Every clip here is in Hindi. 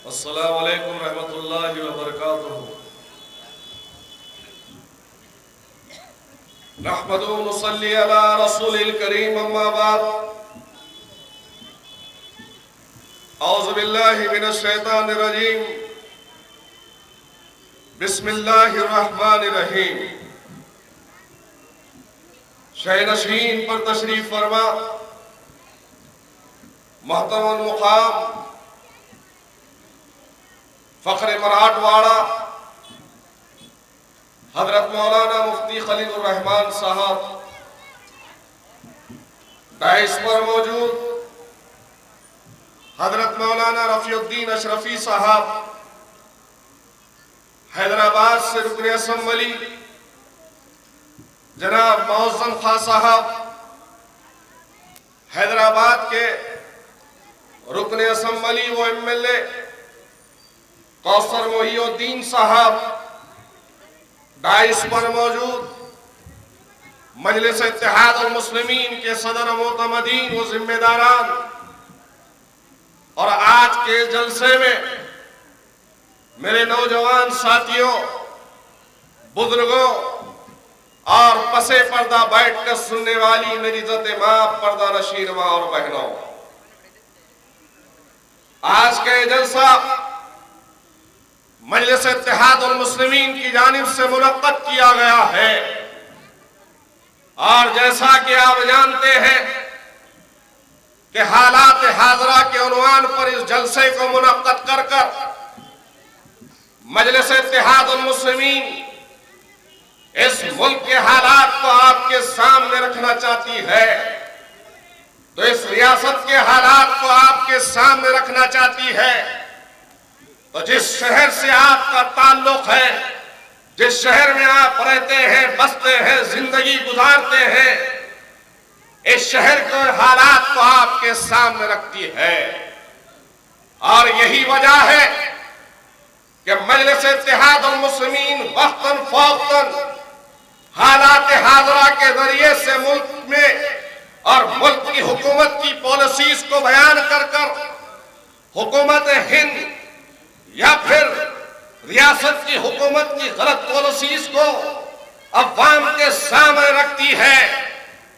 अस्सलामु अलैकुम रहमतुल्लाहि व बरकातुहू। नहमदुहु व नुसल्ली अला रसूलिल करीम, अम्मा बाद। औज़ु बिल्लाहि मिनश शैतानिर रजीम। बिस्मिल्लाहिर रहमानिर रहीम। शहनशीन पर तशरीफ फरमा, महतरम मुकाम फ़ख्र मराठवाड़ा हजरत मौलाना मुफ्ती खलीलुर रहमान साहब, दाइस पर मौजूद हजरत मौलाना रफ़ीउद्दीन अशरफी साहब, हैदराबाद से रुकन असम्बली जनाब मौज़्ज़म खां साहब, हैदराबाद के रुकन असम्बली व MLA कौसर मोहिउद्दीन साहब, डाइस पर मौजूद मजलिस इत्तेहाद अल मुस्लिमीन के सदर मोतमदीन व जिम्मेदारान, और आज के जलसे में मेरे नौजवान साथियों, बुजुर्गों और पसे पर्दा बैठकर सुनने वाली मेरी इज्जत मां, पर्दा नशीर मां और बहनों, आज का जलसा मजलिस इत्तेहाद अल मुस्लिमीन की जानिब से मुनक्कद किया गया है। और जैसा कि आप जानते हैं कि हालात हाजरा के उन्वान पर इस जलसे को मुनक्कद कर कर मजलिस इत्तेहाद अल मुस्लिमीन इस मुल्क के हालात को आपके सामने रखना चाहती है, तो इस रियासत के हालात को आपके सामने रखना चाहती है। तो जिस शहर से आपका ताल्लुक है, जिस शहर में आप रहते हैं, बसते हैं, जिंदगी गुजारते हैं, इस शहर के हालात को आपके सामने रखती है। और यही वजह है कि मजलिस इत्तेहाद अल मुस्लिमीन वक्तन फौक्तन हालात हाजरा के जरिए से मुल्क में और मुल्क की हुकूमत की पॉलिसीज को बयान कर कर हुकूमत हिंद या फिर रियासत की हुकूमत की गलत पॉलिसीज को अवाम के सामने रखती है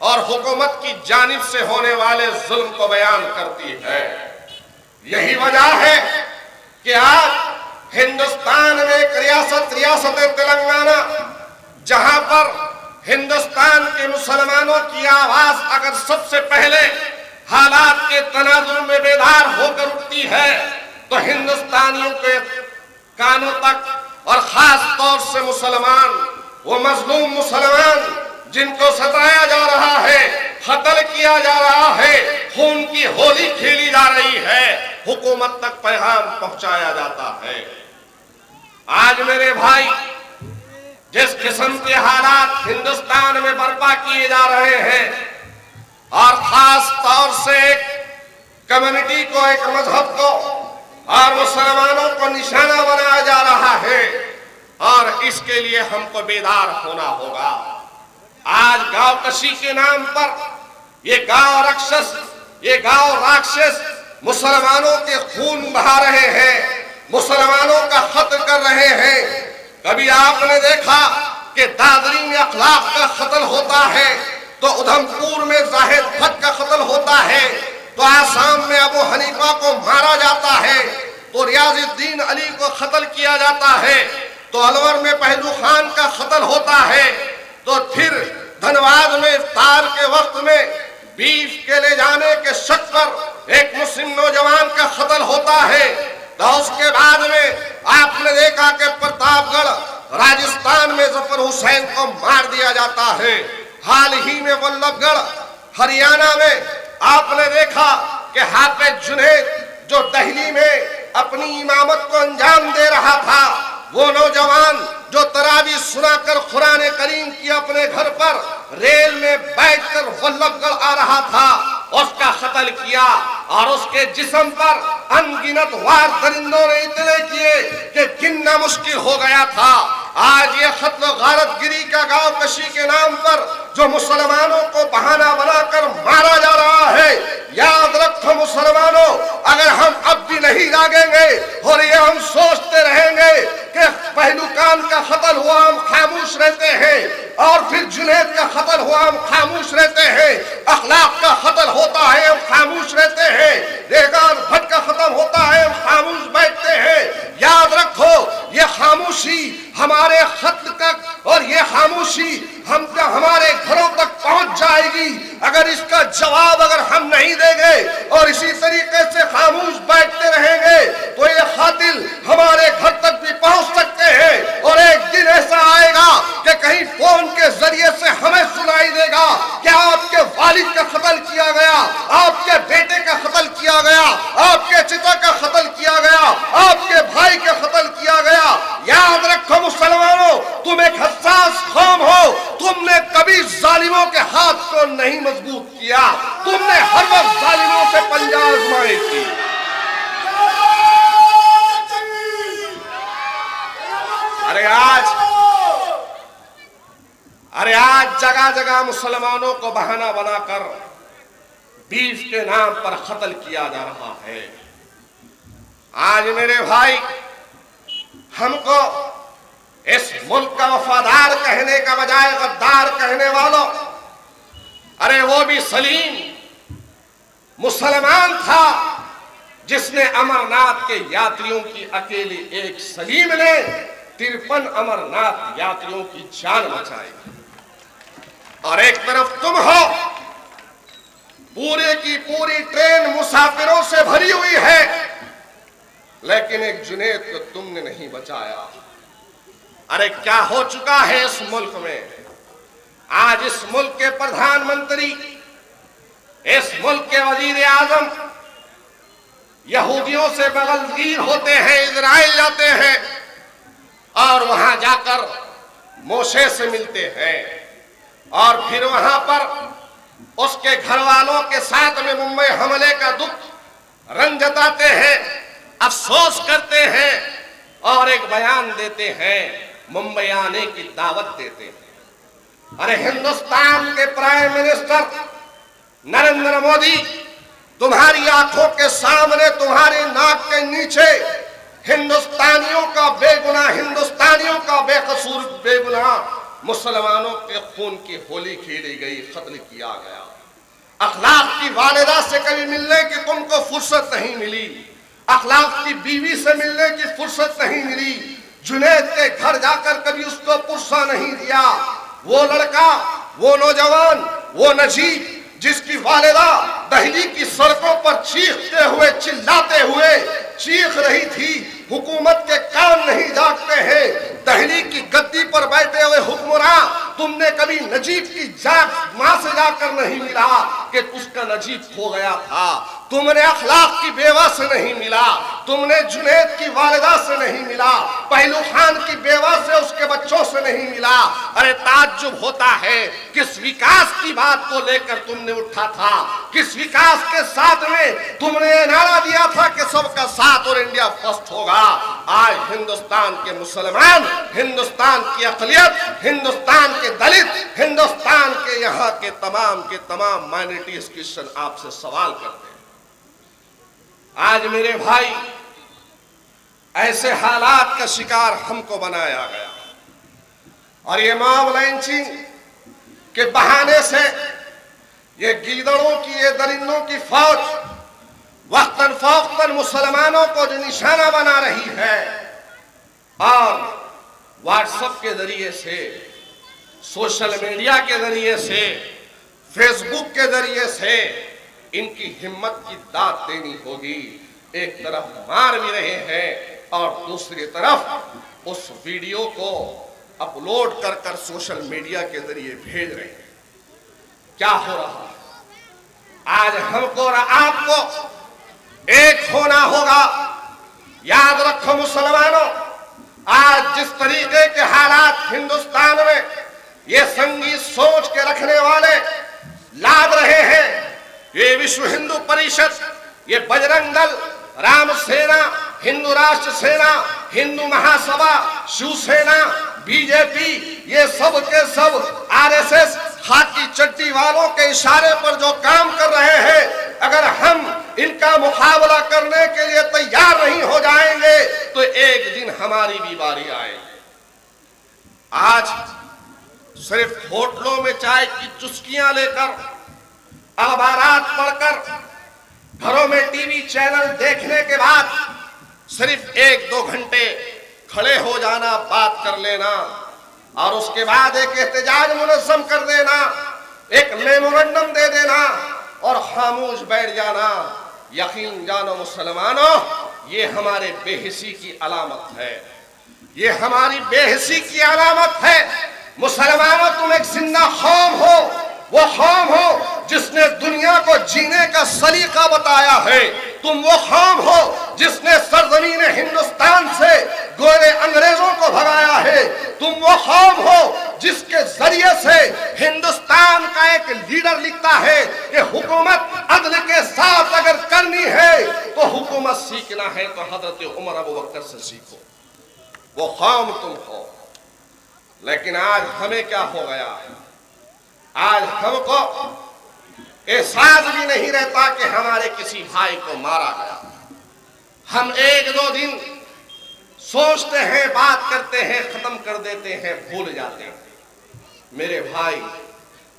और हुकूमत की जानिब से होने वाले जुल्म को बयान करती है। यही वजह है कि आज हिंदुस्तान में एक रियासत तेलंगाना, जहां पर हिंदुस्तान के मुसलमानों की आवाज अगर सबसे पहले हालात के तनाजुर में बेदार होकर उठती है, तो हिंदुस्तानियों के कानों तक और खास तौर से मुसलमान, वो मजलूम मुसलमान जिनको सताया जा रहा है, कत्ल किया जा रहा है, खून की होली खेली जा रही है, हुकूमत तक पैगाम पहुंचाया जाता है। आज मेरे भाई, जिस किस्म के हालात हिंदुस्तान में बर्पा किए जा रहे हैं और खास तौर से एक कम्युनिटी को, एक मजहब को और मुसलमानों को निशाना बनाया जा रहा है, और इसके लिए हमको बेदार होना होगा। आज गांव कशी के नाम पर ये गांव राक्षस मुसलमानों के खून बहा रहे हैं, मुसलमानों का कत्ल कर रहे हैं। कभी आपने देखा कि दादरी में अखलाक का कत्ल होता है, तो उधमपुर में जाहिद भट्ट का कत्ल होता है, तो आसाम में अबू हनीफा को मारा जाता है, तो रियाजुद्दीन अली को कत्ल किया जाता है, तो अलवर में पहलू खान का कत्ल होता है, तो फिर धनबाद में इफ्तार के वक्त में बीफ के ले जाने के शक पर एक मुस्लिम नौजवान का कत्ल होता है। तो उसके बाद में आपने देखा कि प्रतापगढ़ राजस्थान में जफर हुसैन को मार दिया जाता है। हाल ही में वल्लभगढ़ हरियाणा में आपने देखा कि हाफिज जुनैद, जो दिल्ली में अपनी इमामत को अंजाम दे रहा था, वो नौजवान जो तरावी सुनाकर कुरान करीम की अपने घर पर रेल में बैठकर वल्लभगढ़ आ रहा था, उसका कत्ल किया और उसके जिस्म पर अनगिनत वार दरिंदों ने इतने किए कि गिनना मुश्किल हो गया था। आज ये कत्ल गारतगिरी का गांव कशी के नाम पर जो मुसलमानों को बहाना बनाकर मारा जा रहा है, याद रखो मुसलमानों, अगर हम अब भी नहीं जागेंगे और ये हम सोचते रहेंगे कि पहलुकान का कत्ल हुआ हम खामोश रहते हैं, और फिर जुनैद का कत्ल हुआ हम खामोश रहते हैं, अखलाक का कत्ल होता है हम खामोश रहते हैं, रेगान भट्ट का खत्म होता है हम खामोश बैठते हैं, याद रखो ये खामोशी हमारे खत्म तक और ये खामोशी हमारे घरों तक पहुंच जाएगी अगर इसका जवाब अगर हम नहीं देंगे और इसी तरीके से खामोश बैठते रहेंगे तो ये कातिल हमारे घर तक भी पहुंच सकते हैं। और एक दिन ऐसा आएगा कि कहीं फोन के जरिए से हमें सुनाई देगा कि आपके वालिद का कत्ल किया गया, आपके बेटे का कत्ल किया गया, आपके चिता का कत्ल किया गया, आपके भाई का कत्ल किया गया। याद रखो मुसलमानों, तुम एक हसास कौम हो, तुमने कभी जालिमों के हाथ को नहीं मजबूत किया, तुमने हर वक्त जालिमों से पंजा आजमाई थी। अरे आज जगह जगह मुसलमानों को बहाना बनाकर बीफ के नाम पर कत्ल किया जा रहा है। आज मेरे भाई, हमको इस मुल्क का वफादार कहने का बजाय गद्दार कहने वालों, अरे वो भी सलीम मुसलमान था जिसने अमरनाथ के यात्रियों की अकेले एक सलीम ने 53 अमरनाथ यात्रियों की जान बचाई। और एक तरफ तुम हो, पूरे की पूरी ट्रेन मुसाफिरों से भरी हुई है, लेकिन एक जुनैद को तुमने नहीं बचाया। अरे क्या हो चुका है इस मुल्क में? आज इस मुल्क के प्रधानमंत्री, इस मुल्क के वजीर आजम यहूदियों से बगलगीर होते हैं, इजराइल जाते हैं और वहां जाकर मोशे से मिलते हैं और फिर वहां पर उसके घर वालों के साथ में मुंबई हमले का दुख रंग जताते हैं, अफसोस करते हैं और एक बयान देते हैं, मुंबई आने की दावत देते हैं। अरे हिंदुस्तान के प्राइम मिनिस्टर नरेंद्र मोदी, तुम्हारी आंखों के सामने, तुम्हारी नाक के नीचे हिंदुस्तानियों का बेगुनाह, हिंदुस्तानियों का बेकसूर बेगुनाह मुसलमानों के खून की होली खेली गई, कत्ल किया गया। अखलाक की वालिदा से कभी मिलने की तुमको फुर्सत नहीं मिली, अखलाक की बीवी से मिलने की फुर्सत नहीं मिली, जुनैद के घर जाकर कभी उसको पुरसा नहीं दिया। वो लड़का, वो नौजवान, वो नजीब जिसकी वालिदा दिल्ली की सड़कों पर चीखते हुए, चिल्लाते हुए चीख रही थी, हुकूमत के कान नहीं जागते हैं, दिल्ली की गद्दी पर बैठे हुए हुक्मरान, तुमने कभी नजीब की मां से जाकर नहीं मिला कि उसका नजीब खो गया था, तुमने अखलाक की बेवा से नहीं मिला, तुमने जुनैद की वालिदा से नहीं मिला, पहलू खान की बेवा से, उसके बच्चों से नहीं मिला। अरे ताज्जुब होता है, किस विकास की बात को लेकर तुमने उठा था, किस विकास के साथ में तुमने नारा दिया था कि सबका साथ और इंडिया फर्स्ट होगा। आज हिंदुस्तान के मुसलमान, हिंदुस्तान की अक़लियत, हिंदुस्तान के दलित, हिंदुस्तान के यहाँ के तमाम माइनॉरिटीज क्रिश्चियन आपसे सवाल करते हैं। आज मेरे भाई, ऐसे हालात का शिकार हमको बनाया गया और ये मॉब लाइंचिंग के बहाने से ये गीदड़ों की, ये दरिंदों की फौज वक्तन फौक्तन मुसलमानों को जो निशाना बना रही है और व्हाट्सएप के जरिए से, सोशल मीडिया के जरिए से, फेसबुक के जरिए से इनकी हिम्मत की दाद देनी होगी। एक तरफ मार भी रहे हैं और दूसरी तरफ उस वीडियो को अपलोड कर कर सोशल मीडिया के जरिए भेज रहे हैं। क्या हो रहा है? आज हमको और आपको एक होना होगा। याद रखो मुसलमानों, आज जिस तरीके के हालात हिंदुस्तान में ये संगीत सोच के रखने वाले लाद रहे हैं, ये विश्व हिंदू परिषद, ये बजरंग दल, राम सेना, हिंदू राष्ट्र सेना, हिंदू महासभा, शिवसेना, बीजेपी, ये सब के सब आरएसएस खाकी चट्टी वालों के इशारे पर जो काम कर रहे हैं, अगर हम इनका मुकाबला करने के लिए तैयार नहीं हो जाएंगे तो एक दिन हमारी भी बारी आएगी। आज सिर्फ होटलों में चाय की चुस्कियां लेकर, अखबारात पढ़कर, घरों में टीवी चैनल देखने के बाद सिर्फ 1-2 घंटे खड़े हो जाना, बात कर लेना और उसके बाद एक एहतजाज मुनज़्ज़म कर देना, एक मेमोरेंडम दे देना और खामोश बैठ जाना, यकीन जानो मुसलमानों, ये हमारे बेहिसी की अलामत है। ये हमारी बेहिसी की अलामत है। मुसलमानों, तुम एक जिंदा कौम हो, वो कौम हो जिसने दुनिया को जीने का सलीका बताया है। तुम वो कौम हो जिसने सरजमीन हिंदुस्तान से गोरे अंग्रेजों को भगाया है। तुम वो कौम हो जिसके जरिए से हिंदुस्तान का एक लीडर लिखता है कि हुकूमत अदल के साथ अगर करनी है तो हुकूमत सीखना है तो हजरत उमर अबू बकर से सीखो। वो कौम तुम हो। लेकिन आज हमें क्या हो गया है? आज हमको एहसास भी नहीं रहता कि हमारे किसी भाई को मारा गया। हम 1-2 दिन सोचते हैं, बात करते हैं, खत्म कर देते हैं, भूल जाते हैं। मेरे भाई,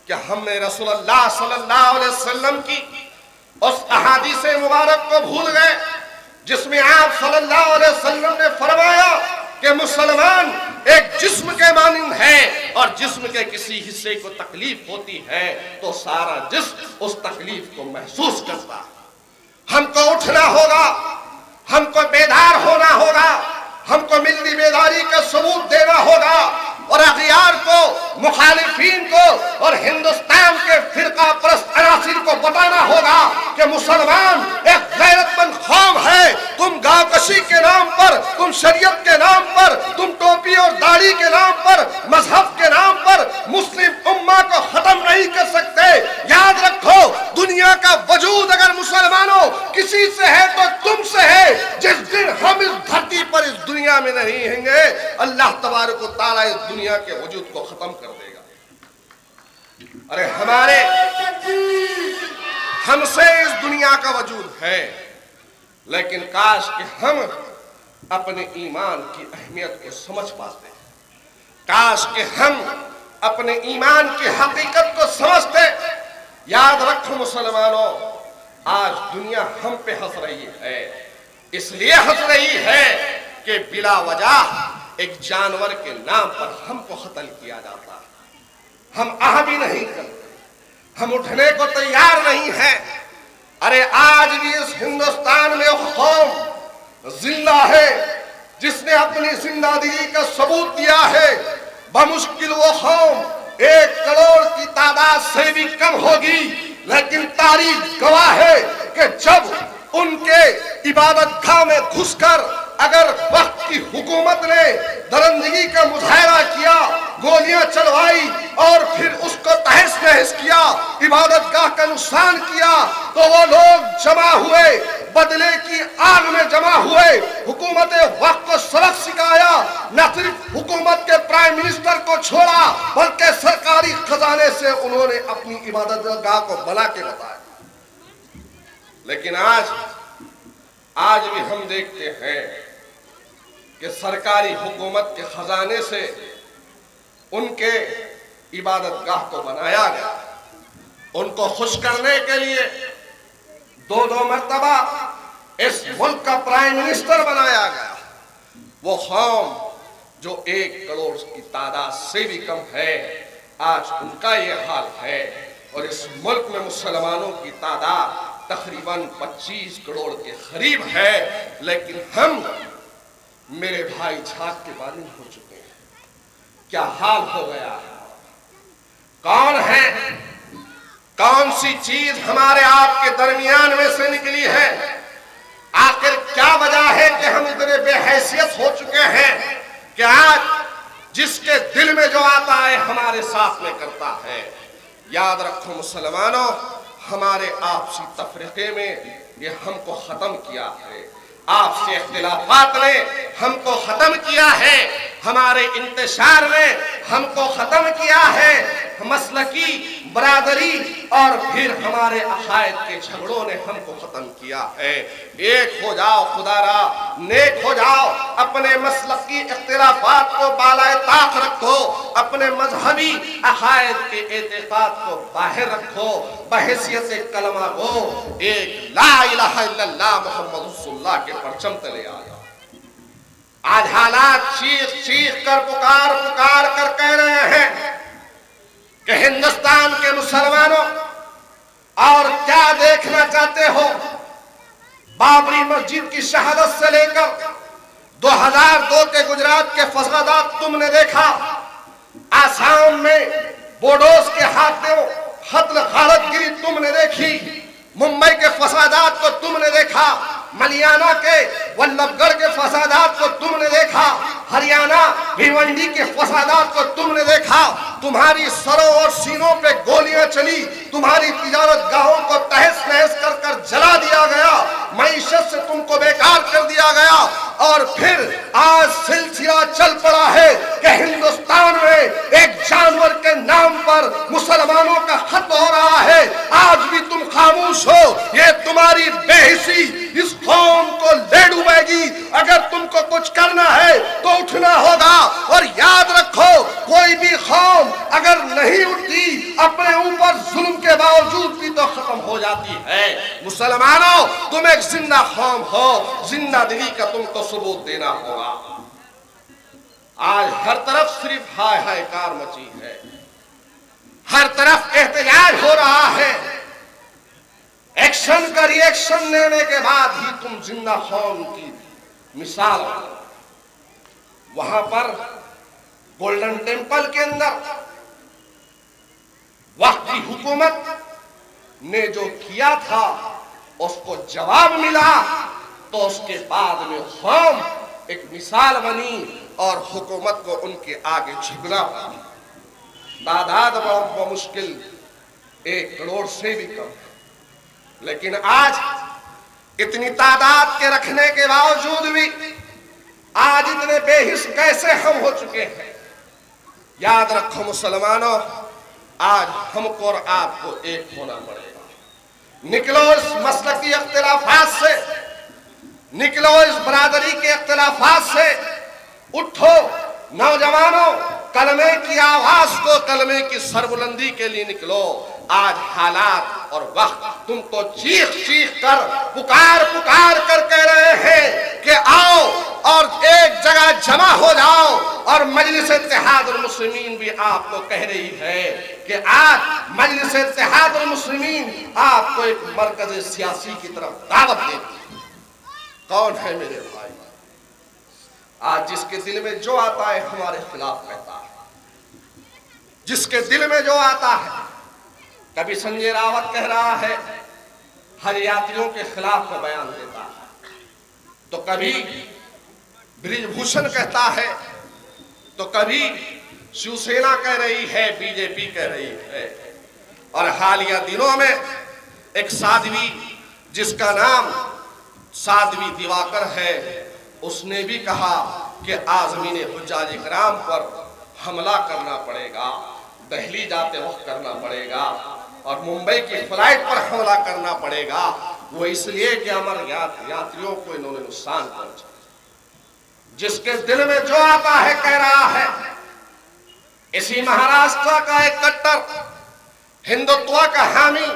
क्या हमने रसूलुल्लाह सल्लल्लाहु अलैहि वसल्लम की उस अहादीस मुबारक को भूल गए जिसमें आप सल्लल्लाहु अलैहि वसल्लम ने फरमाया कि मुसलमान एक जिस्म के मानिंद है और जिस्म के किसी हिस्से को तकलीफ होती है तो सारा जिस्म उस तकलीफ को महसूस करता है। हमको उठना होगा, हमको बेदार होना होगा, हमको मिल्ली बेदारी का सबूत देना होगा और अगियार को, मुखालिफीन को और हिंदुस्तान के फिरका परस्त अनासिर को बताना होगा कि मुसलमान एक गैरतमंद कौम है। तुम गावकशी के नाम पर, तुम शरीयत के नाम पर, तुम टोपी और दाढ़ी के नाम पर, मजहब के नाम पर मुस्लिम उम्मा को खत्म नहीं कर सकते। याद रखो, दुनिया का वजूद अगर मुसलमानों किसी से है तो तुमसे है। जिस दिन हम इस धरती पर, इस दुनिया में नहीं रहेंगे, अल्लाह तबारक व तआला इस दुनिया के वजूद को खत्म कर देगा। अरे हमसे इस दुनिया का वजूद है, लेकिन काश कि हम अपने ईमान की अहमियत को समझ पाते, काश कि हम अपने ईमान की हकीकत को समझते। याद रखो मुसलमानों, आज दुनिया हम पे हंस रही है, इसलिए हंस रही है कि बिला वजह एक जानवर के नाम पर हमको कत्ल किया जाता है। हम आह भी नहीं करते, हम उठने को तैयार नहीं है। अरे आज भी इस हिंदुस्तान में कौम जिंदा है जिसने अपनी जिंदगी का सबूत दिया है। बमुश्किल वो कौम 1 करोड़ की तादाद से भी कम होगी, लेकिन तारीख गवाह है कि जब उनके इबादतगाह में घुसकर अगर वक्त की हुकूमत ने दरंदगी का मुजाहरा किया, गोलियां चलवाई और फिर उसको तहस नहस किया, इबादतगाह का नुकसान किया, तो वो लोग जमा हुए, बदले की आग में जमा हुए, हुकूमत वक्त को सबक सिखाया। न सिर्फ हुकूमत के प्राइम मिनिस्टर को छोड़ा बल्कि सरकारी खजाने से उन्होंने अपनी इबादतगाह को बना के बताया। लेकिन आज भी हम देखते हैं कि सरकारी हुकूमत के खजाने से उनके इबादतगाह को बनाया गया। उनको खुश करने के लिए 2-2 मर्तबा इस मुल्क का प्राइम मिनिस्टर बनाया गया। वो कौम जो 1 करोड़ की तादाद से भी कम है, आज उनका ये हाल है। और इस मुल्क में मुसलमानों की तादाद तकरीबन 25 करोड़ के करीब है, लेकिन हम, मेरे भाई, झाग के बालिग हो चुके हैं। क्या हाल हो गया है? कौन है, कौन सी चीज हमारे आपके दरमियान में से निकली है? आखिर क्या वजह है कि हम इतने बेहैसियत हो चुके हैं कि आज जिसके दिल में जो आता है हमारे साथ में करता है? याद रखो मुसलमानों, हमारे आपसी तफरीके में ये हमको खत्म किया है। आपसी इख्तिलाफात ने हमको खत्म किया है, हमारे इंतशार ने हमको खत्म किया है। मसलकी बरादरी और फिर हमारे अकायद के झगड़ों ने हमको खत्म किया है। एक हो जाओ खुदारा, नेक हो जाओ, अपने मसलकी इख्तिलाफात को बालाए ताक रखो, अपने मजहबी अकायद के एतकाद को बाहर रखो, बहैसियत कलमा को एक ला इलाहा इल्लल्लाह मुहम्मद रसूलुल्लाह के परचम तले आ जाओ। आज हालात चीख चीख कर पुकार पुकार कर कह रहे हैं कि हिंदुस्तान के मुसलमानों और क्या देखना चाहते हो। बाबरी मस्जिद की शहादत से लेकर 2002 के गुजरात के फसादात तुमने देखा, आसाम में बोडोस के हाथों कत्ल गारतगिरी तुमने देखी, मुंबई के फसादात को तुमने देखा, मलियाना के वल्लभगढ़ के फसादात को तुमने देखा, हरियाणा भिवंडी के फसादात को तुमने देखा। तुम्हारी सरों और सीनों पे गोलियां चली, तुम्हारी तिजारत गाहों को तहस नहस कर कर जला दिया गया, मईशत से तुमको बेकार कर दिया गया। और फिर आज सिलसिला चल पड़ा है कि हिंदुस्तान में एक जानवर के नाम पर मुसलमानों का खत्म हो रहा है। आज भी तुम खामोश हो, ये तुम्हारी बेहिसी इस कौम को ले डूबेगी। अगर तुमको कुछ करना है तो उठना होगा। और याद रखो, कोई भी कौम अगर नहीं उठती अपने ऊपर जुल्म के बावजूद भी तो खत्म हो जाती है। मुसलमानों, तुम एक जिंदा कौम हो, जिंदा दिली का तुमको सबूत देना होगा। आज हर तरफ सिर्फ हाय हायकार मची है, हर तरफ एहतजाज हो रहा है। एक्शन का रिएक्शन लेने के बाद ही तुम जिंदा कौम की मिसाल। वहां पर गोल्डन टेम्पल के अंदर वक्त की हुकूमत ने जो किया था उसको जवाब मिला, तो उसके बाद में कौम एक मिसाल बनी और हुकूमत को उनके आगे झुकना पड़ा। तादाद बहुत मुश्किल 1 करोड़ से भी कम, लेकिन आज इतनी तादाद के रखने के बावजूद भी आज इतने बेहिस कैसे हम हो चुके हैं। याद रखो मुसलमानों, आज हमको और आपको एक होना पड़ेगा। निकलो इस मसलकी इख्तिलाफात से, निकलो इस बरादरी के इख्तिलाफात से, उठो नौजवानों, कलमे की आवाज को, कलमे की सरबुलंदी के लिए निकलो। आज हालात और वक्त तुमको चीख चीख कर पुकार पुकार कर कह रहे हैं कि आओ और एक जगह जमा हो जाओ। और मजलिस इत्तेहादुल मुस्लिमीन भी आपको कह रही है कि आज मजलिस इत्तेहादुल मुस्लिमीन आपको एक मरकज सियासी की तरफ दावत देती है। कौन है मेरे भाई? आज जिसके दिल में जो आता है हमारे खिलाफ कहता है, जिसके दिल में जो आता है। कभी संजय रावत कह रहा है हज यात्रियों के खिलाफ में बयान देता है, तो कभी ब्रिजभूषण कहता है, तो कभी शिवसेना कह रही है, बीजेपी कह रही है। और हालिया दिनों में एक साध्वी जिसका नाम साध्वी दिवाकर है, उसने भी कहा कि आज़मीन हुज्जाज इकराम पर हमला करना पड़ेगा, दिल्ली जाते वक्त करना पड़ेगा और मुंबई की फ्लाइट पर हमला करना पड़ेगा। वो इसलिए कि हमारे यात्रियों को इन्होंने नुकसान पहुंचा। जिसके दिल में जो आता है कह रहा है। इसी महाराष्ट्र का एक कट्टर हिंदुत्व का हामी,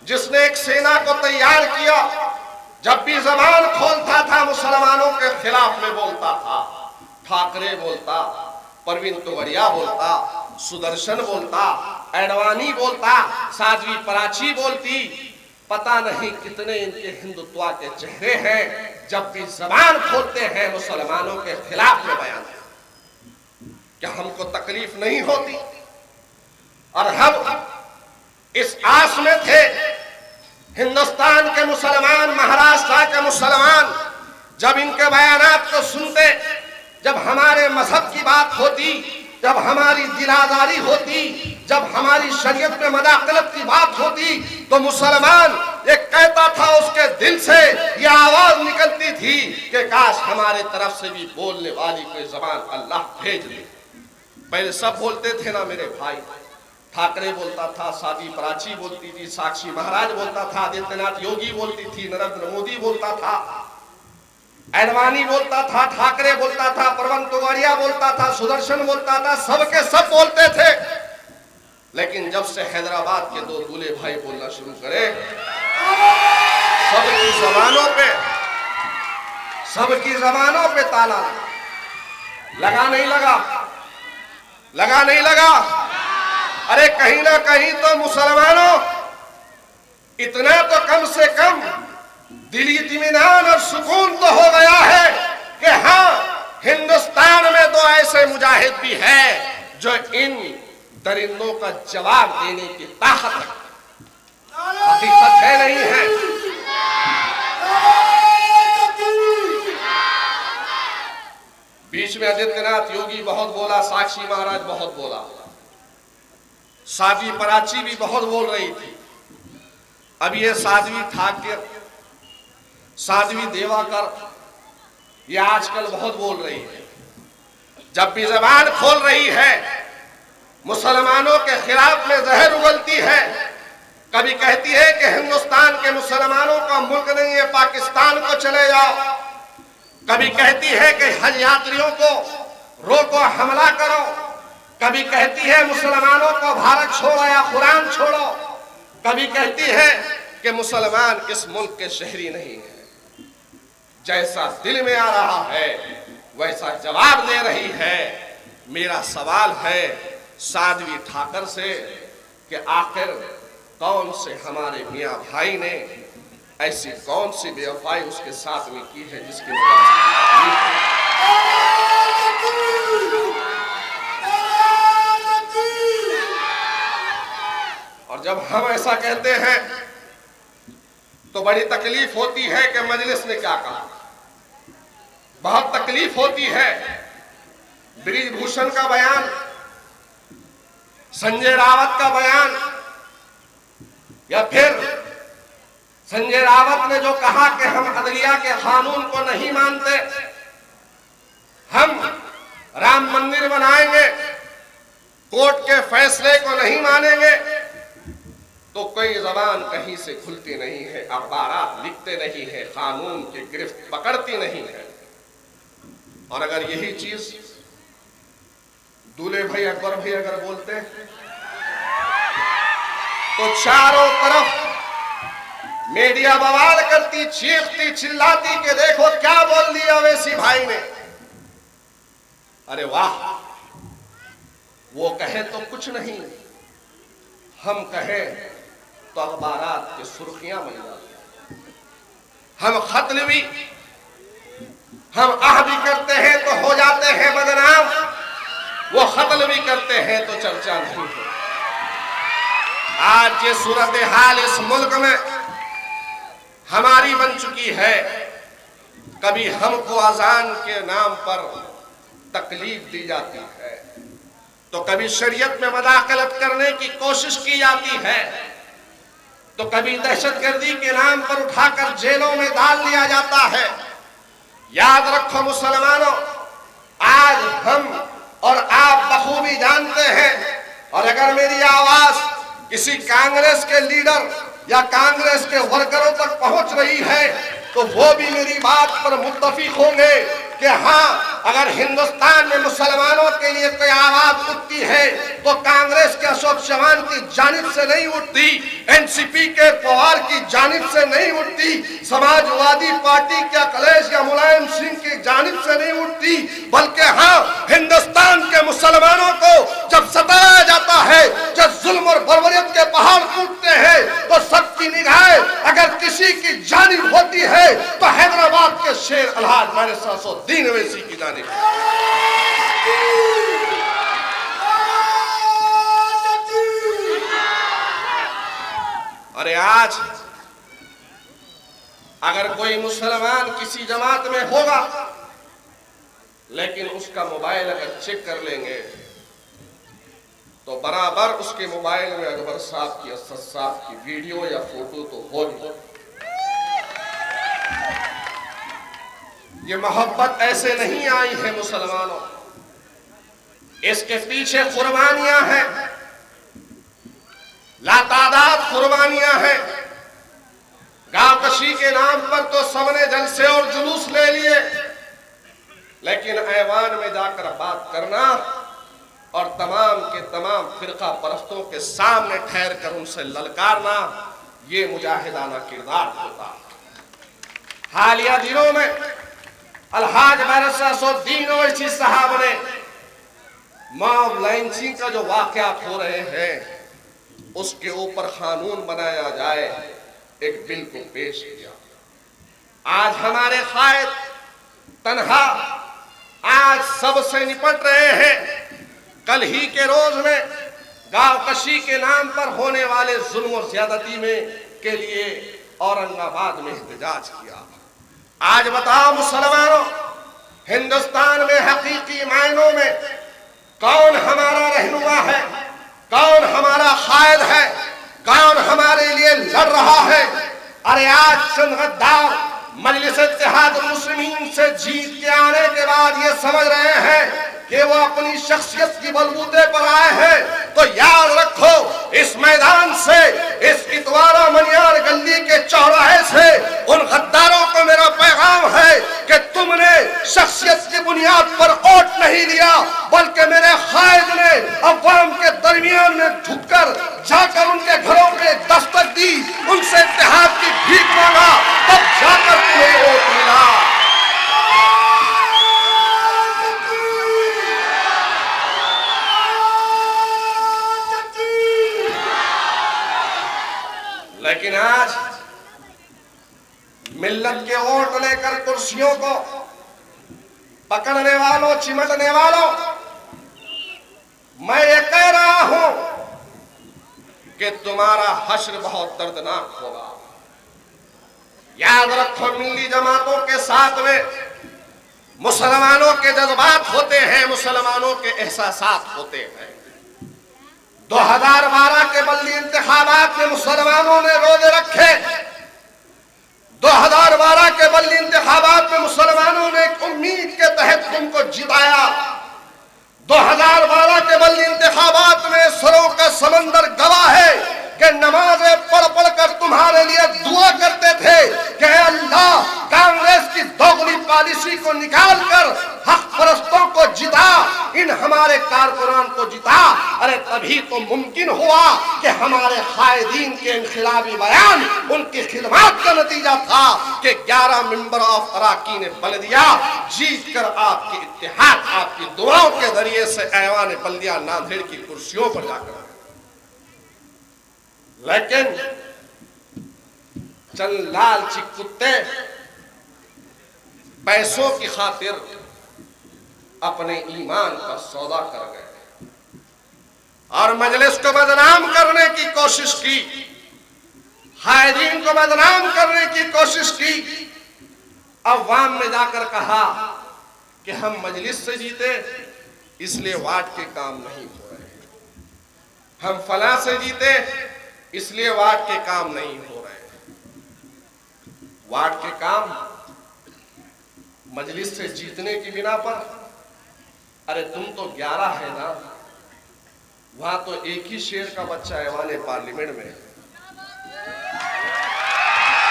जिसने एक सेना को तैयार किया, जब भी जबान खोलता था मुसलमानों के खिलाफ में बोलता था। ठाकरे बोलता, परवीन तोगड़िया बोलता, सुदर्शन बोलता, एडवाणी बोलता, साध्वी पराची बोलती, पता नहीं कितने इनके हिंदुत्व के चेहरे हैं। जब भी जबान खोलते हैं मुसलमानों के खिलाफ में बयान, क्या हमको तकलीफ नहीं होती? और हम इस आस में थे हिंदुस्तान के मुसलमान, महाराष्ट्र के मुसलमान, जब इनके बयानात को सुनते, जब हमारे मजहब की बात होती, जब हमारी दिलादारी होती, जब हमारी शरीयत में मदाखलत की बात होती, तो मुसलमान एक कहता था, उसके दिल से ये आवाज निकलती थी कि काश हमारे तरफ से भी बोलने वाली कोई जबान अल्लाह भेज दे। पहले सब बोलते थे ना मेरे भाई, ठाकरे बोलता था, साध्वी प्राची बोलती थी, साक्षी महाराज बोलता था, आदित्यनाथ योगी बोलती थी, नरेंद्र मोदी बोलता था, अडवाणी बोलता था, ठाकरे बोलता था, प्रवन तोगड़िया बोलता था, सुदर्शन बोलता था, सबके सब बोलते थे। लेकिन जब से हैदराबाद के दो दूल्हे भाई बोलना शुरू करे, सबकी जबानों पे ताला लगा नहीं लगा, लगा नहीं लगा। अरे कहीं ना कहीं तो मुसलमानों इतना तो कम से कम दिली इत्मीनान और सुकून तो हो गया है कि हाँ, हिंदुस्तान में दो ऐसे मुजाहिद भी हैं जो इन दरिंदों का जवाब देने की ताकत हकीकत है नहीं है। बीच में आदित्यनाथ योगी बहुत बोला, साक्षी महाराज बहुत बोला, साध्वी प्राची भी बहुत बोल रही थी। अब ये साध्वी ठाकुर, साध्वी देवाकर, ये आजकल बहुत बोल रही है। जब भी जबान खोल रही है, मुसलमानों के खिलाफ में जहर उगलती है। कभी कहती है कि हिंदुस्तान के मुसलमानों का मुल्क नहीं है, पाकिस्तान को चले जाओ। कभी कहती है कि हज यात्रियों को रोको, हमला करो। कभी कहती है मुसलमानों को भारत छोड़ो या कुरान छोड़ो। कभी कहती है कि मुसलमान इस मुल्क के शहरी नहीं है। जैसा दिल में आ रहा है वैसा जवाब दे रही है। मेरा सवाल है साध्वी ठाकुर से कि आखिर कौन से हमारे मियां भाई ने ऐसी कौन सी बेवफाई उसके साथ में की है जिसकी और जब हम ऐसा कहते हैं तो बड़ी तकलीफ होती है कि मजलिस ने क्या कहा। बहुत तकलीफ होती है। ब्रिजभूषण का बयान, संजय रावत का बयान, या फिर संजय रावत ने जो कहा कि हम अदलिया के कानून को नहीं मानते, हम राम मंदिर बनाएंगे, कोर्ट के फैसले को नहीं मानेंगे, तो कोई जबान कहीं से खुलती नहीं है, अखबारात लिखते नहीं है, कानून की गिरफ्त पकड़ती नहीं है। और अगर यही चीज दूल्हे भाई अकबर भाई अगर बोलते तो चारों तरफ मीडिया बवाल करती, चीखती, चिल्लाती कि देखो क्या बोल दिया अवैसी भाई ने। अरे वाह, वो कहे तो कुछ नहीं, हम कहे तो अखबारात की सुर्खियां बन जाती। हम खतलवी, हम आह भी करते हैं तो हो जाते हैं बदनाम, वो खतलवी करते हैं तो चर्चा नहीं होती। आज ये सूरत हाल इस मुल्क में हमारी बन चुकी है। कभी हमको अजान के नाम पर तकलीफ दी जाती है, तो कभी शरीयत में मदाखलत करने की कोशिश की जाती है, तो कभी दहशतगर्दी के नाम पर उठाकर जेलों में डाल दिया जाता है। याद रखो मुसलमानों, आज हम और आप बखूबी जानते हैं, और अगर मेरी आवाज किसी कांग्रेस के लीडर या कांग्रेस के वर्करों तक पहुंच रही है तो वो भी मेरी बात पर मुत्तफिक होंगे कि हाँ, अगर हिंदुस्तान में मुसलमानों के लिए कोई आवाज उठती है तो कांग्रेस के अशोक चौहान की जानिब से नहीं उठती, एनसीपी के पवार की जानिब से नहीं उठती, समाजवादी पार्टी के अखिलेश या मुलायम सिंह की जानिब से नहीं उठती, बल्कि हाँ, हिंदुस्तान के मुसलमानों को जब सताया जाता है, जब जुल्म और बर्बरियत के पहाड़ टूटते हैं, तो सबकी निगाहें अगर किसी की जानिब होती है तो हैदराबाद के शेर अलहाज माने दीन अवैसी की जानिब। अरे आज अगर कोई मुसलमान किसी जमात में होगा, लेकिन उसका मोबाइल अगर चेक कर लेंगे तो बराबर उसके मोबाइल में अकबर साहब की, असद साहब की वीडियो या फोटो तो होगी। ये मोहब्बत ऐसे नहीं आई है मुसलमानों, इसके पीछे कुर्बानियां हैं। लातादाद कुर्बानियां हैं। गांवकशी के नाम पर तो सबने जलसे और जुलूस ले लिए, लेकिन ऐवान में जाकर बात करना और तमाम के तमाम फिरका परस्तों के सामने ठहर कर उनसे ललकारना, ये मुजाहिदाना किरदार होता। हालिया दिनों में अलहाज बैरसुद्दीन ओवैसी साहब ने मॉब लाइंचिंग का जो वाकयात हो रहे हैं उसके ऊपर कानून बनाया जाए, एक बिल को पेश किया। आज हमारे कायद तन्हा आज सबसे निपट रहे हैं। कल ही के रोज में गांवकशी के नाम पर होने वाले जुल्म और ज्यादती में के लिए औरंगाबाद में एहतजाज किया। आज बताओ मुसलमानों, हिंदुस्तान में हकीकी मायनों में कौन हमारा रहनुमा है, कौन हमारा कायद है, कौन हमारे लिए लड़ रहा है? अरे आज चंद गद्दार मजलिस इत्तेहाद मुस्लिमीन से जीत के आने के बाद ये समझ रहे हैं कि वो अपनी शख्सियत की बलबूते पर आए हैं, तो याद रखो इस मैदान से, इस इतवारा मनियार गली के चौराहे से उन गद्दारों को मेरा पैगाम है कि तुमने शख्सियत की बुनियाद पर वोट नहीं दिया, बल्कि मेरे कायद ने अवाम के दरमियान में झुककर जाकर उनके घरों पे दस्तक दी, उनसे इत्तेहाद की भीख मांगा, तब जाकर तुम्हें वोट मिला। लेकिन आज मिल्लत के वोट लेकर कुर्सियों को पकड़ने वालों, चिमटने वालों, मैं ये कह रहा हूं कि तुम्हारा हश्र बहुत दर्दनाक होगा। याद रखो, मिल्ली जमातों के साथ में मुसलमानों के जज्बात होते हैं, मुसलमानों के एहसासात होते हैं। 2012 के बल्दी इंतखाबात में मुसलमानों ने रोजे रखे। 2012 के बल्दी इंतखाबात में मुसलमानों ने एक उम्मीद के तहत तुमको जिताया। 2012 के बल्दी इंतखाबात में सरों का समंदर गवाह है कि नमाजें पढ़ पढ़ कर तुम्हारे लिए दुआ करते थे कि अल्लाह कांग्रेस की दोगली पॉलिसी को निकाल कर हक परस्तों को जिता, इन हमारे कारकुनान को जिता। अरे तभी तो मुमकिन हुआ कि हमारे कायदीन के इनखिलाबी बयान उनकी खिदमत का नतीजा था कि 11 मेंबर ऑफ अराकीन बल्दिया जीत कर आपके इत्तेहाद, आपकी दुआओं के जरिए से ऐवान बल्दिया नांदेड़ की कुर्सियों पर जाकर। लेकिन चंद लालची कुत्ते पैसों की खातिर अपने ईमान का सौदा कर गए और मजलिस को बदनाम करने की कोशिश की, कायदीन को बदनाम करने की कोशिश की। अवाम में जाकर कहा कि हम मजलिस से जीते इसलिए वार्ड के काम नहीं हो रहे, हम फला से जीते इसलिए वार्ड के काम नहीं हो रहे। वार्ड के काम मजलिस से जीतने की बिना पर, अरे तुम तो 11 है ना, वहां तो एक ही शेर का बच्चा ऐवाने पार्लियामेंट में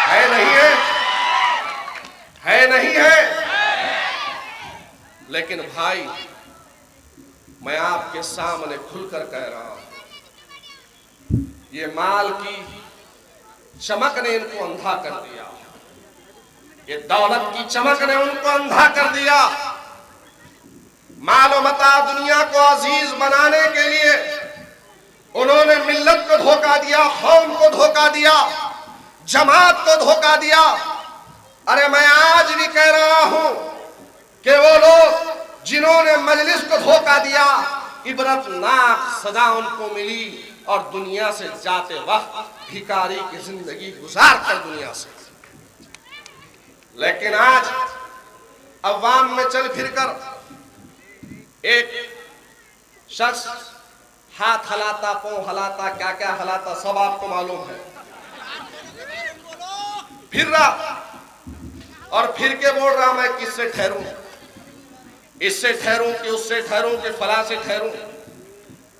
है नहीं है, है नहीं है। लेकिन भाई मैं आपके सामने खुलकर कह रहा हूं, ये माल की चमक ने इनको अंधा कर दिया, ये दौलत की चमक ने उनको अंधा कर दिया। मालो मता दुनिया को अजीज बनाने के लिए उन्होंने मिल्लत को धोखा दिया, कौम को धोखा दिया, जमात को धोखा दिया। अरे मैं आज भी कह रहा हूं कि वो लोग जिन्होंने मजलिस को धोखा दिया, इबरतनाक सजा उनको मिली और दुनिया से जाते वक्त भिखारी की जिंदगी गुजार कर दुनिया से। लेकिन आज अवाम में चल फिरकर एक शख्स हाथ हलाता, पांव हलाता, क्या क्या हलाता, सब आपको मालूम है, फिर रहा और फिर के बोल रहा मैं किससे ठहरूं, इससे ठहरूं कि उससे ठहरूं कि फला से ठहरूं।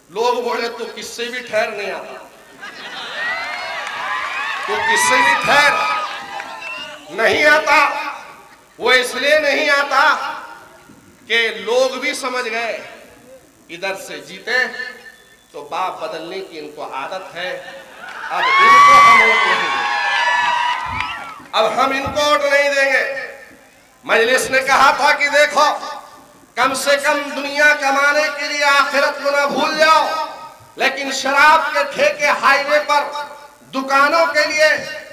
लोग बोले तो किससे भी ठहर नहीं आता। क्योंकि सही खैर नहीं आता। वो इसलिए नहीं आता कि लोग भी समझ गए इधर से जीते तो बाप बदलने की इनको आदत है, अब इनको हम वोट नहीं देंगे, अब हम इनको वोट नहीं देंगे। मजलिस ने कहा था कि देखो कम से कम दुनिया कमाने के लिए आखिरत को ना भूल जाओ, लेकिन शराब के ठेके हाईवे पर दुकानों के लिए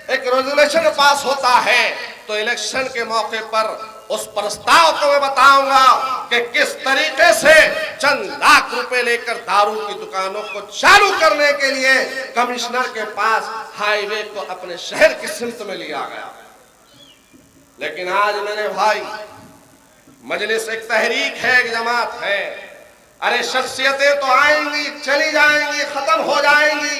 एक रेजोल्यूशन पास होता है तो इलेक्शन के मौके पर उस प्रस्ताव को मैं बताऊंगा कि किस तरीके से चंद लाख रुपए लेकर दारू की दुकानों को चालू करने के लिए कमिश्नर के पास हाईवे को अपने शहर की सिमत में लिया गया। लेकिन आज मेरे भाई मजलिस एक तहरीक है, एक जमात है। अरे शख्सियतें तो आएंगी, चली जाएंगी, खत्म हो जाएंगी,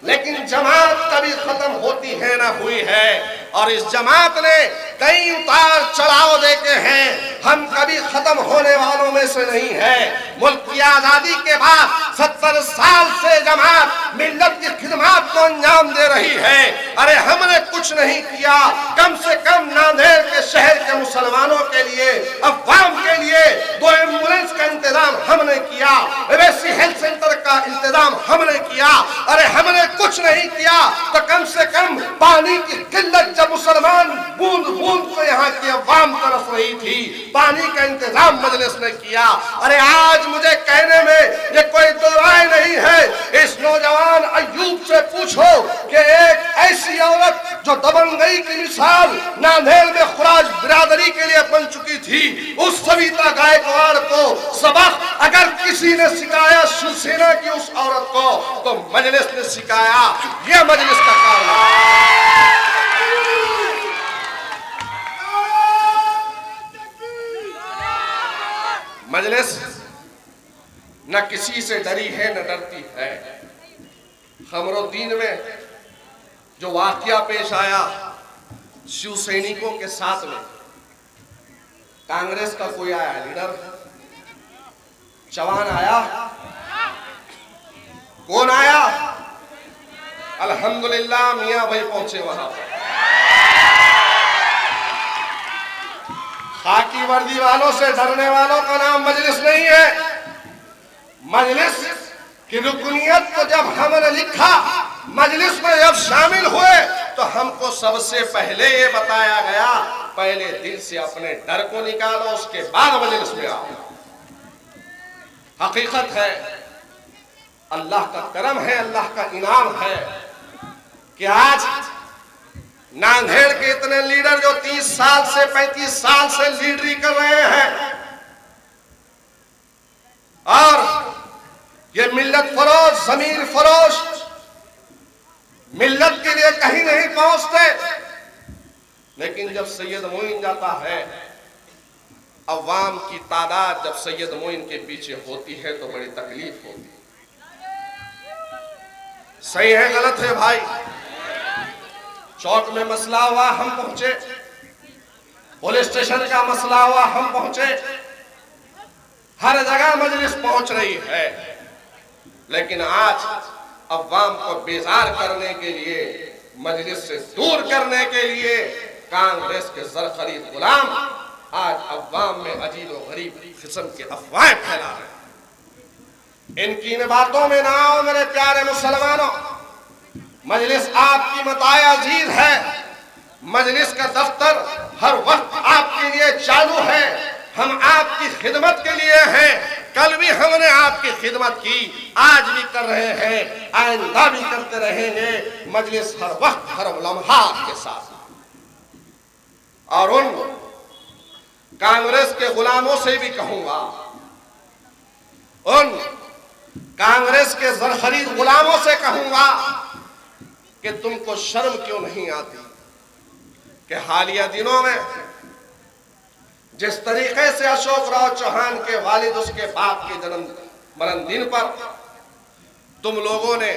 लेकिन जमात कभी खत्म होती है ना हुई है। और इस जमात ने कई उतार चढ़ाव देखे हैं, हम कभी खत्म होने वालों में से नहीं है। मुल्क की आजादी के बाद 70 साल से जमात मिल्लत की खिदमत को अंजाम दे रही है। अरे हमने कुछ नहीं किया, कम से कम नांदेड़ के शहर के मुसलमानों के लिए, अवाम के लिए 2 एम्बुलेंस का इंतजाम हमने किया, एवैसी हेल्थ सेंटर का इंतजाम हमने किया। अरे हमने कुछ नहीं किया तो कम से कम पानी की किल्लत जब मुसलमान बूंद बूंद को यहाँ की अवाम तरस रही थी, पानी का इंतजाम मजलिस ने किया। अरे आज मुझे कहने में ये कोई दो राय नहीं है। इस नौजवान अयूब से पूछो कि एक ऐसी औरत जो दबंगई की मिसाल नांदेड़ में खुराज बिरादरी के लिए बन चुकी थी, उस सविता गायकवाड़ को सबक अगर किसी ने सिखाया शिवसेना की उस औरत को तो मजलिस ने सिखाया। यह मजलिस का काम है। मजलिस न किसी से डरी है न डरती है। खमरुद्दीन में जो वाकया पेश आया शिव सैनिकों के साथ में, कांग्रेस का कोई आया लीडर, जवान आया, कौन आया? अल्हम्दुलिल्लाह मियां भाई पहुंचे वहां पर। खाकी वर्दी वालों से डरने वालों का नाम मजलिस नहीं है। मजलिस की रुकनियत को जब हमने लिखा, मजलिस में जब शामिल हुए तो हमको सबसे पहले ये बताया गया, पहले दिल से अपने डर को निकालो, उसके बाद मजलिस में आओ। हकीकत है, अल्लाह का करम है, अल्लाह का इनाम है कि आज नांदेड़ के इतने लीडर जो 30 साल से 35 साल से लीडरी कर रहे हैं और ये मिल्लत फरोश, ज़मीर फरोश, मिल्लत के लिए कहीं नहीं पहुंचते, लेकिन जब सैयद मोइन जाता है, अवाम की तादाद जब सैयद मोइन के पीछे होती है तो बड़ी तकलीफ होती है। सही है गलत है भाई? चौक में मसला हुआ हम पहुंचे, पुलिस स्टेशन का मसला हुआ हम पहुंचे, हर जगह मजलिस पहुंच रही है। लेकिन आज अवाम को बेजार करने के लिए, मजलिस से दूर करने के लिए कांग्रेस के ज़रख़रीद गुलाम आज अवाम में अजीब और गरीब किस्म के अफवाहें फैला रहे हैं। इनकी इन बातों में ना आओ मेरे प्यारे मुसलमानों। मजलिस आपकी मताए अजीज है, मजलिस का दफ्तर हर वक्त आपके लिए चालू है। हम आपकी खिदमत के लिए हैं। कल भी हमने आपकी खिदमत की, आज भी कर रहे हैं, आइंदा भी करते रहेंगे। मजलिस हर वक्त हर लम्हा के साथ। और उन कांग्रेस के गुलामों से भी कहूंगा, उन कांग्रेस के ज़रख़रीद गुलामों से कहूंगा कि तुमको शर्म क्यों नहीं आती कि हालिया दिनों में जिस तरीके से अशोक राव चौहान के वालिद उसके बाप के जन्म मरण दिन पर तुम लोगों ने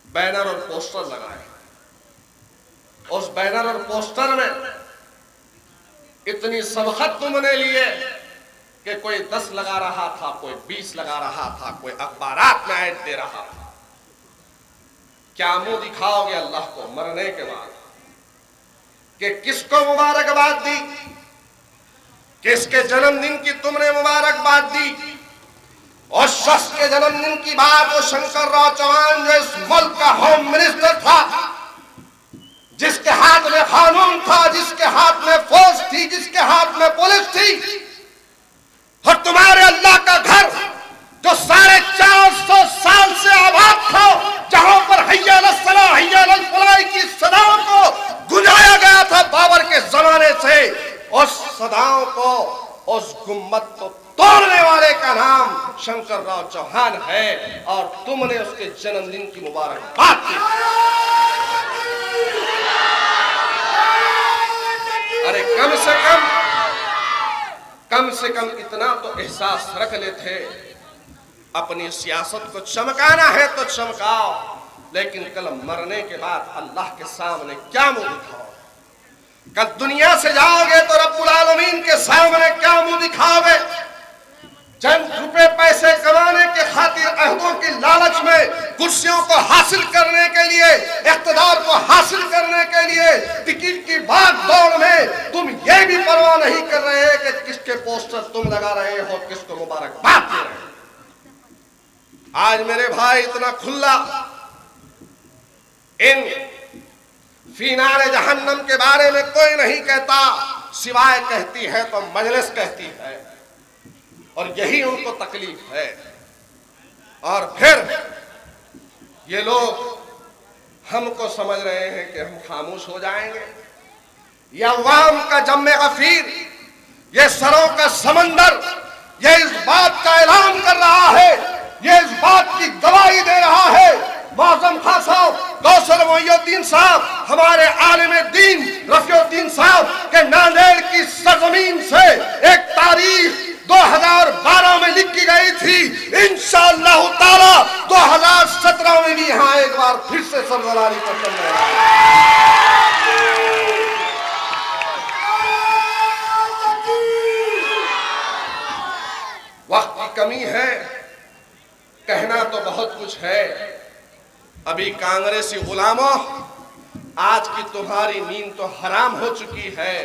बैनर और पोस्टर लगाए, उस बैनर और पोस्टर में इतनी सबकत तुमने लिए कि कोई 10 लगा रहा था, कोई 20 लगा रहा था, कोई अखबारात में ऐड दे रहा था। क्या मुंह दिखाओगे अल्लाह को मरने के बाद कि किसको मुबारकबाद दी, किसके जन्मदिन की तुमने मुबारकबाद दी? और शख्स के जन्मदिन की बात वो शंकरराव चौहान जो इस मुल्क का होम मिनिस्टर था, जिसके हाथ में कानून था, जिसके हाथ में फौज थी, जिसके हाथ में पुलिस थी, और तुम्हारे अल्लाह का घर जो 450 साल से आबाद था, जहां पर हैया अलस सलाह हैया अलल फलाह की सदाओं को गुंजाया गया था बाबर के जमाने से, उस सदाओं को, उस गुम्मत को तोड़ने वाले का नाम शंकरराव चौहान है, और तुमने उसके जन्मदिन की मुबारकबाद की। अरे कम से कम इतना तो एहसास रख लेते, अपनी सियासत को चमकाना है तो चमकाओ, लेकिन कल मरने के बाद अल्लाह के सामने क्या मुंह दिखाओ? कल दुनिया से जाओगे तो रब्बुल आलमीन के सामने क्या मुंह दिखाओगे? चंद रुपए पैसे कमाने के खातिर अहदों की लालच में, कुर्सियों को हासिल करने के लिए, इख्तिदार को हासिल करने के लिए, टिकट की भाग दौड़ में तुम ये भी परवाह नहीं कर रहे कि किसके पोस्टर तुम लगा रहे हो, किसको मुबारकबाद दे रहे हो। आज मेरे भाई इतना खुला इन फीनारे जहन्नम के बारे में कोई नहीं कहता, सिवाय कहती है तो मजलिस कहती है, और यही उनको तकलीफ है। और फिर ये लोग हमको समझ रहे हैं कि हम खामोश हो जाएंगे। ये अवाम का जम्मे गफीर, ये सरों का समंदर, ये इस बात का ऐलान कर रहा है, ये इस बात की गवाही दे रहा है, मौजम खान साहब, कौसर मोइनुद्दीन साहब, हमारे आलिम दीन रफीउद्दीन साहब के नांदेड़ की सरजमीन से एक तारीख 2012 में लिखी गई थी, इंशाअल्लाह ताला 2017 में भी यहाँ एक बार फिर से सरजलाली पर चल रहा है। वक्त की कमी है, कहना तो बहुत कुछ है। अभी कांग्रेसी गुलामों, आज की तुम्हारी नींद तो हराम हो चुकी है।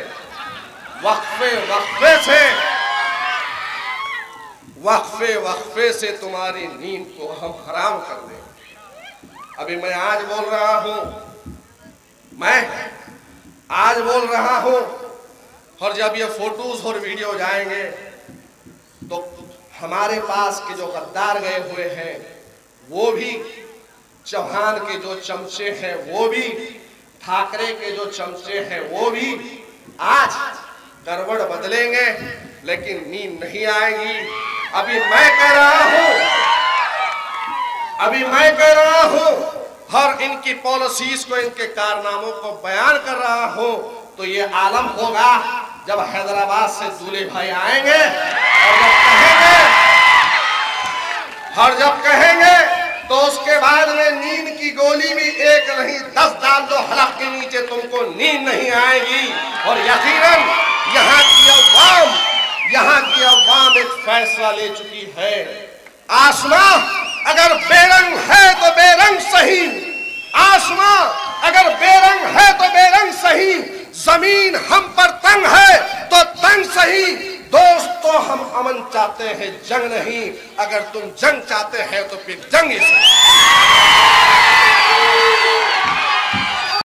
वक्फे से तुम्हारी नींद को हम हराम कर दें। अभी मैं आज बोल रहा हूं, और जब ये फोटोज और वीडियो जाएंगे तो हमारे पास के जो गद्दार गए हुए हैं, वो भी चौहान के जो चमचे हैं, वो भी ठाकरे के जो चमचे हैं, वो भी आज करवट बदलेंगे, लेकिन नींद नहीं आएगी। अभी मैं कह रहा हूं और इनकी पॉलिसीज को, इनके कारनामों को बयान कर रहा हूं, तो ये आलम होगा जब हैदराबाद से दूल्हे भाई आएंगे और जब कहेंगे तो उसके बाद में नींद की गोली भी एक नहीं 10 डाल दो हलक के नीचे, तुमको नींद नहीं आएगी। और यकीनन यहाँ की अवाम एक फैसला ले चुकी है। आसमां अगर बेरंग है तो बेरंग सही, आसमां अगर बेरंग है तो बेरंग सही, जमीन हम पर तंग है तो तंग सही। दोस्तों, हम अमन चाहते हैं, जंग नहीं। अगर तुम जंग चाहते हैं तो फिर जंग ही सही।